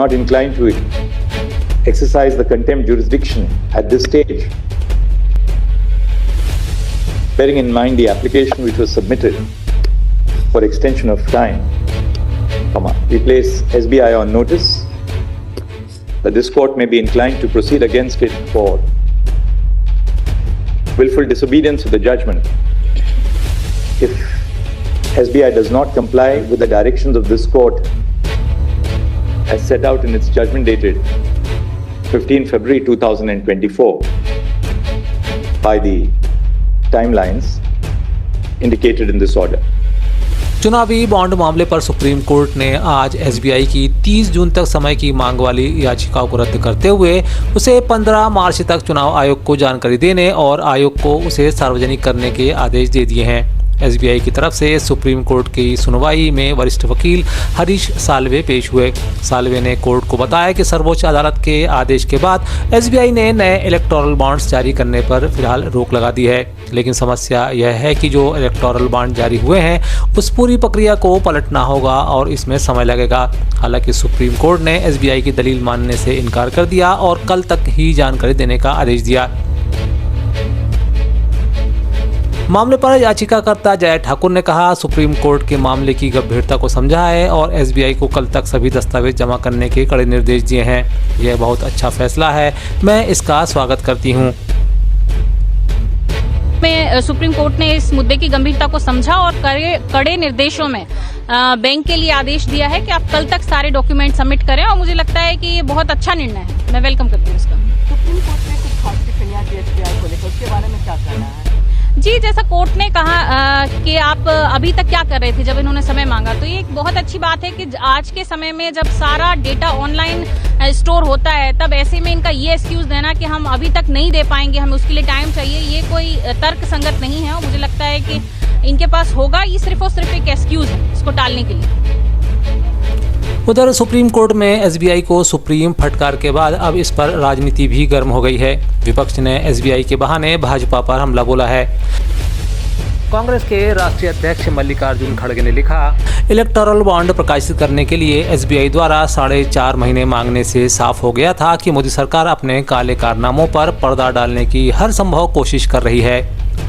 not inclined to exercise the contempt jurisdiction at this stage, bearing in mind the application which was submitted for extension of time, we place SBI on notice that this court may be inclined to proceed against it for willful disobedience to the judgment if SBI does not comply with the directions of this court as set out in its judgment dated 15 February 2024 by the timelines indicated in this order. चुनावी bond मामले पर supreme court ने आज SBI की 30 जून तक समय की मांग वाली याचिकाओं को रद्द करते हुए उसे 15 मार्च तक चुनाव आयोग को जानकारी देने और आयोग को उसे सार्वजनिक करने के आदेश दे दिए हैं। एसबीआई की तरफ से सुप्रीम कोर्ट की सुनवाई में वरिष्ठ वकील हरीश साल्वे पेश हुए। साल्वे ने कोर्ट को बताया कि सर्वोच्च अदालत के आदेश के बाद एसबीआई ने नए इलेक्टोरल बॉन्ड्स जारी करने पर फिलहाल रोक लगा दी है, लेकिन समस्या यह है कि जो इलेक्टोरल बॉन्ड जारी हुए हैं उस पूरी प्रक्रिया को पलटना होगा और इसमें समय लगेगा। हालांकि सुप्रीम कोर्ट ने एसबीआई की दलील मानने से इनकार कर दिया और कल तक ही जानकारी देने का आदेश दिया। मामले पर याचिकाकर्ता जय ठाकुर ने कहा, सुप्रीम कोर्ट के मामले की गंभीरता को समझा है और एसबीआई को कल तक सभी दस्तावेज जमा करने के कड़े निर्देश दिए हैं। यह बहुत अच्छा फैसला है, मैं इसका स्वागत करती हूं। सुप्रीम कोर्ट ने इस मुद्दे की गंभीरता को समझा और कड़े निर्देशों में बैंक के लिए आदेश दिया है कि आप कल तक सारे डॉक्यूमेंट सबमिट करें और मुझे लगता है कि ये बहुत अच्छा निर्णय है, मैं वेलकम करती हूँ इसका। सुप्रीम कोर्ट ने कुछ खास टिप्पणियां की एसबीआई को लेकर, उसके बारे में क्या कहना है? जी, जैसा कोर्ट ने कहा कि आप अभी तक क्या कर रहे थे जब इन्होंने समय मांगा, तो ये एक बहुत अच्छी बात है कि आज के समय में जब सारा डेटा ऑनलाइन स्टोर होता है तब ऐसे में इनका ये एक्सक्यूज देना कि हम अभी तक नहीं दे पाएंगे, हमें उसके लिए टाइम चाहिए, ये कोई तर्क संगत नहीं है और मुझे लगता है कि इनके पास होगा, ये सिर्फ और सिर्फ एक एक्सक्यूज है इसको टालने के लिए। उधर सुप्रीम कोर्ट में एसबीआई को सुप्रीम फटकार के बाद अब इस पर राजनीति भी गर्म हो गई है। विपक्ष ने एसबीआई के बहाने भाजपा पर हमला बोला है। कांग्रेस के राष्ट्रीय अध्यक्ष मल्लिकार्जुन खड़गे ने लिखा, इलेक्टोरल बॉन्ड प्रकाशित करने के लिए एसबीआई द्वारा 4.5 महीने मांगने से साफ हो गया था कि मोदी सरकार अपने काले कारनामों पर पर्दा डालने की हर संभव कोशिश कर रही है।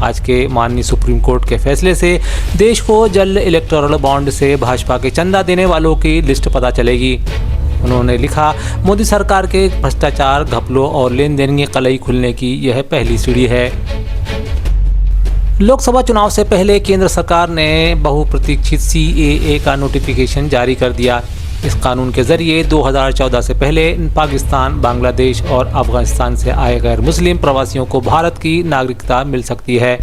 आज के माननीय सुप्रीम कोर्ट के फैसले से देश को जल्द इलेक्टोरल बॉन्ड से भाजपा के चंदा देने वालों की लिस्ट पता चलेगी। उन्होंने लिखा, मोदी सरकार के भ्रष्टाचार, घपलों और लेन देन की कलई खुलने की यह पहली सीढ़ी है। लोकसभा चुनाव से पहले केंद्र सरकार ने बहुप्रतीक्षित सीएए का नोटिफिकेशन जारी कर दिया। इस कानून के जरिए 2014 से पहले पाकिस्तान, बांग्लादेश और अफगानिस्तान से आए गैर मुस्लिम प्रवासियों को भारत की नागरिकता मिल सकती है।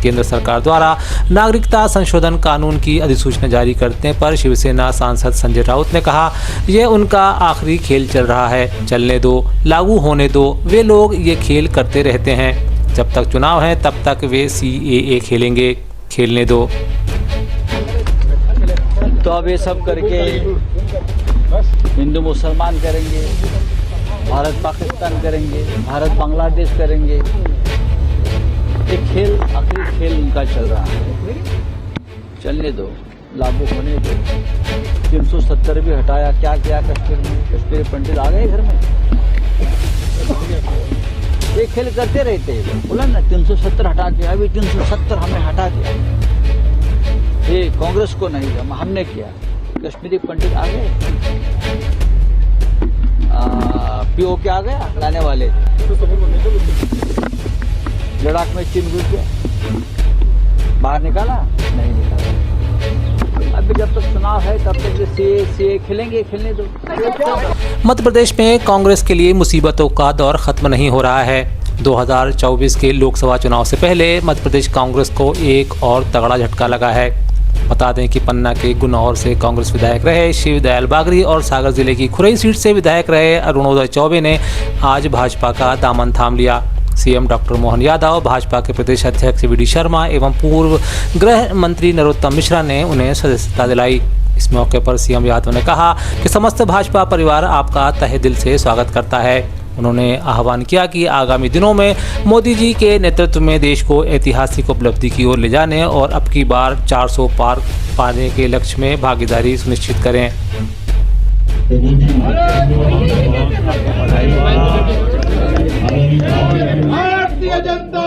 केंद्र सरकार द्वारा नागरिकता संशोधन कानून की अधिसूचना जारी करने पर शिवसेना सांसद संजय राउत ने कहा, यह उनका आखिरी खेल चल रहा है, चलने दो, लागू होने दो। वे लोग ये खेल करते रहते हैं, जब तक चुनाव है तब तक वे सीएए खेलेंगे, खेलने दो। तो अब ये सब करके हिंदू मुसलमान करेंगे, भारत पाकिस्तान करेंगे, भारत बांग्लादेश करेंगे। एक खेल, आखिरी खेल उनका चल रहा है, चलने दो, लागू होने दो। 370 भी हटाया, क्या किया कश्मीर में? कश्मीरी पंडित आ गए घर में। ये खेल करते रहते हैं, बोला ना 370 हटा दिया, अभी 370 हमने हटा दिया। ये कांग्रेस को नहीं, हमने किया। कश्मीरी पंडित आ गए, पीओके आ गया लाने वाले, लद्दाख में चीन घुस गया, बाहर निकाला नहीं निकाला। अभी जब तक चुनाव है तब तक सीए खेलेंगे, खेलने दो। मध्य प्रदेश में कांग्रेस के लिए मुसीबतों का दौर खत्म नहीं हो रहा है। 2024 के लोकसभा चुनाव से पहले मध्य प्रदेश कांग्रेस को एक और तगड़ा झटका लगा है। बता दें कि पन्ना के गुन्नौर से कांग्रेस विधायक रहे शिवदयाल बागरी और सागर जिले की खुरई सीट से विधायक रहे अरुणोदय चौबे ने आज भाजपा का दामन थाम लिया। सीएम डॉक्टर मोहन यादव, भाजपा के प्रदेश अध्यक्ष वी डी शर्मा एवं पूर्व गृह मंत्री नरोत्तम मिश्रा ने उन्हें सदस्यता दिलाई। इस मौके पर सीएम यादव ने कहा कि समस्त भाजपा परिवार आपका तहे दिल से स्वागत करता है। उन्होंने आह्वान किया कि आगामी दिनों में मोदी जी के नेतृत्व में देश को ऐतिहासिक उपलब्धि की ओर ले जाने और अब की बार 400 पार पाने के लक्ष्य में भागीदारी सुनिश्चित करें। भारतीय जनता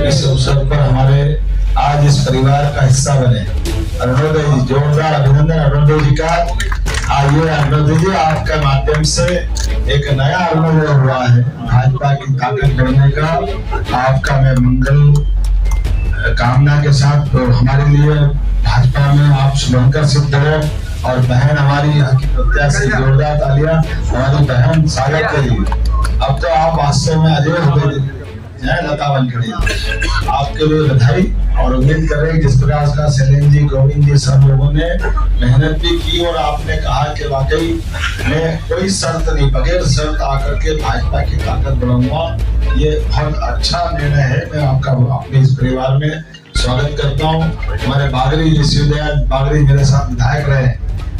इस अवसर पर हमारे आज इस परिवार का हिस्सा बने अरुणोदय जी, जोरदार अभिनंदन अरुणोदय जी का। आइए अरुणोदय जी, आपके माध्यम से एक नया अरुणोदय हुआ है भाजपा की ताकत बढ़ने का। आपका मैं मंगल कामना के साथ हमारे लिए भाजपा में आप शुभंकर सिद्ध हो। और बहन हमारी यहाँ की प्रत्याशी, जोरदार तालियां हमारी बहन स्वागत करिए। अब तो आप वास्तव में अजय हो गए, जय लता वानखेड़े, आपके लिए बधाई। और उम्मीद कर रहे हैं जिस प्रकार का शैलेंद्र जी, गोविंद जी, सब लोगों ने मेहनत भी की और आपने कहा कि वाकई मैं कोई शर्त नहीं, बगैर शर्त आकर के भाजपा की ताकत बढ़ाऊंगा, ये बहुत अच्छा निर्णय है। मैं आपका अपने इस परिवार में स्वागत करता हूँ। हमारे बागरी विश्वविद्यालय बागरी मेरे साथ विधायक रहे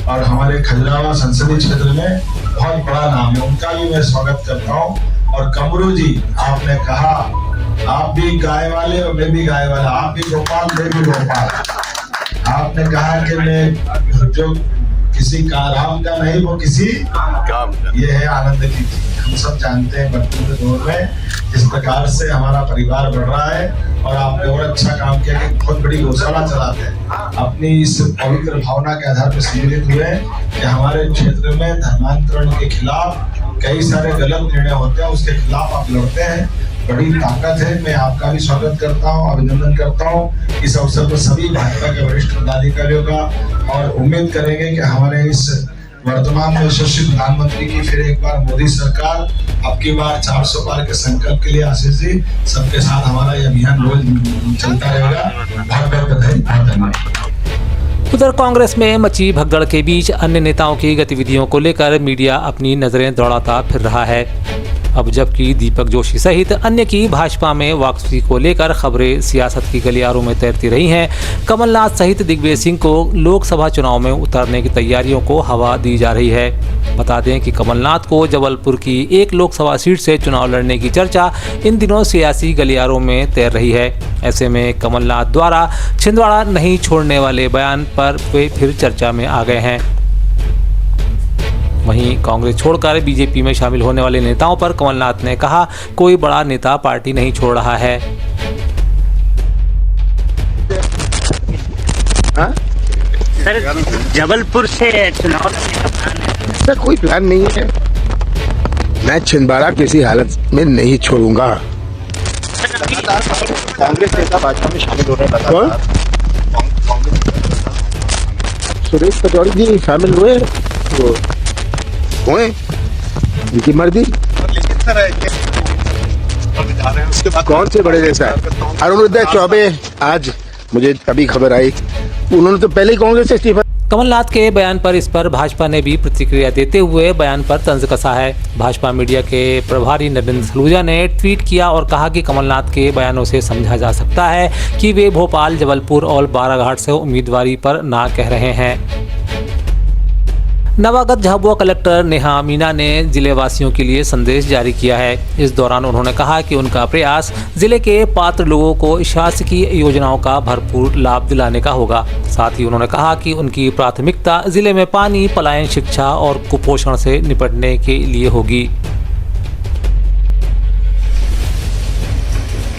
और हमारे खजुराहो संसदीय क्षेत्र में बहुत बड़ा नाम है, उनका भी मैं स्वागत करता हूँ। और कमरू जी, आपने कहा आप भी गाय वाले और मैं भी गाय वाला, आप भी गोपाल मैं भी गोपाल। आपने कहा कि मैं जो किसी का राम का नहीं वो किसी काम का, ये है आनंद की चीज। हम सब जानते हैं वर्तमान दौर में जिस प्रकार से हमारा परिवार बढ़ रहा है और आपने और अच्छा काम किया कि बहुत बड़ी गौशाला चलाते हैं। अपनी इस पवित्र भावना के आधार पर सम्मिलित हुए कि हमारे क्षेत्र में धर्मांतरण के खिलाफ कई सारे गलत निर्णय होते हैं, उसके खिलाफ आप लड़ते हैं, बड़ी ताकत है। मैं आपका भी स्वागत करता हूं, अभिनंदन करता हूं इस अवसर पर सभी भाजपा के वरिष्ठ पदाधिकारियों का। और उम्मीद करेंगे कि हमारे इस वर्तमान में यशस्वी प्रधानमंत्री की फिर एक बार मोदी सरकार, अब की बार 400 पार के संकल्प के लिए आशीष जी सबके साथ हमारा ये अभियान रोज चलता रहेगा। बहुत बहुत बधाई, बहुत धन्यवाद। उधर कांग्रेस में मची भगदड़ के बीच अन्य नेताओं की गतिविधियों को लेकर मीडिया अपनी नजरें दौड़ाता फिर रहा है। अब जबकि दीपक जोशी सहित अन्य की भाजपा में वापसी को लेकर खबरें सियासत की गलियारों में तैरती रही हैं, कमलनाथ सहित दिग्विजय सिंह को लोकसभा चुनाव में उतारने की तैयारियों को हवा दी जा रही है। बता दें कि कमलनाथ को जबलपुर की एक लोकसभा सीट से चुनाव लड़ने की चर्चा इन दिनों सियासी गलियारों में तैर रही है। ऐसे में कमलनाथ द्वारा छिंदवाड़ा नहीं छोड़ने वाले बयान पर वे फिर चर्चा में आ गए हैं। वहीं कांग्रेस छोड़कर बीजेपी में शामिल होने वाले नेताओं पर कमलनाथ ने कहा, कोई बड़ा नेता पार्टी नहीं छोड़ रहा है। सर, जबलपुर से चुनाव लड़ने का प्लान है? सर, कोई प्लान नहीं है। मैं छिंदवाड़ा किसी हालत में नहीं छोड़ूंगा। कांग्रेस नेता भाजपा में शामिल होने लगा। कौन? सुरेश पचौरी जी शामिल हुए, वो हुए, उनकी मर्जी। कौन से बड़े जैसा है? अरुणोदय चौबे, आज मुझे अभी खबर आई, उन्होंने तो पहले ही कांग्रेस से इस्तीफा। कमलनाथ के बयान पर इस पर भाजपा ने भी प्रतिक्रिया देते हुए बयान पर तंज कसा है। भाजपा मीडिया के प्रभारी नरेंद्र सलूजा ने ट्वीट किया और कहा कि कमलनाथ के बयानों से समझा जा सकता है कि वे भोपाल, जबलपुर और बाराघाट से उम्मीदवारी पर ना कह रहे हैं। नवागत झाबुआ कलेक्टर नेहा मीना ने जिलेवासियों के लिए संदेश जारी किया है। इस दौरान उन्होंने कहा कि उनका प्रयास जिले के पात्र लोगों को शासकीय योजनाओं का भरपूर लाभ दिलाने का होगा। साथ ही उन्होंने कहा कि उनकी प्राथमिकता जिले में पानी, पलायन, शिक्षा और कुपोषण से निपटने के लिए होगी।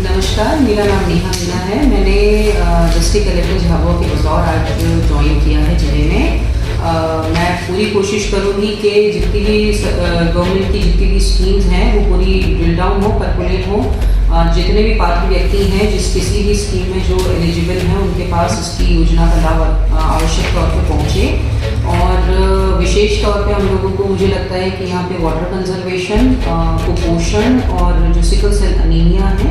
नमस्कार, मेरा नाम नेहा मीना है। मैंने डिस्ट्रिक्ट कलेक्टर झाबुआ के बतौर आज ज्वाइन किया है जिले में। मैं पूरी कोशिश करूंगी कि जितनी भी गवर्नमेंट की जितनी भी स्कीम्स हैं वो पूरी ड्रिल डाउन हो, कैलकुलेट हो। जितने भी पात्र व्यक्ति हैं जिस किसी भी स्कीम में जो एलिजिबल हैं उनके पास इसकी योजना का लाभ आवश्यक तौर पर पहुँचे। और विशेष तौर पे हम लोगों को मुझे लगता है कि यहाँ पे वाटर कंजर्वेशन, कुपोषण और जो सिकल सेल अनीमिया है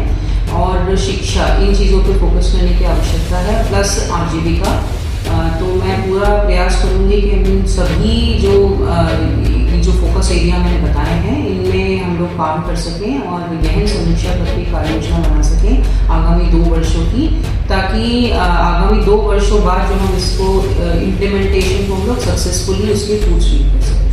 और शिक्षा, इन चीज़ों पर फोकस करने की आवश्यकता है, प्लस आजीविका। तो मैं पूरा प्रयास करूंगी कि इन सभी जो फोकस एरिया मैंने बताए हैं इनमें हम लोग काम कर सकें और गहन समीक्षा करके कार्य योजना बना सकें आगामी 2 वर्षों की, ताकि आगामी 2 वर्षों बाद जो हम इसको इम्प्लीमेंटेशन को हम लोग सक्सेसफुली उसके फ्रूट्स रीड कर सकें।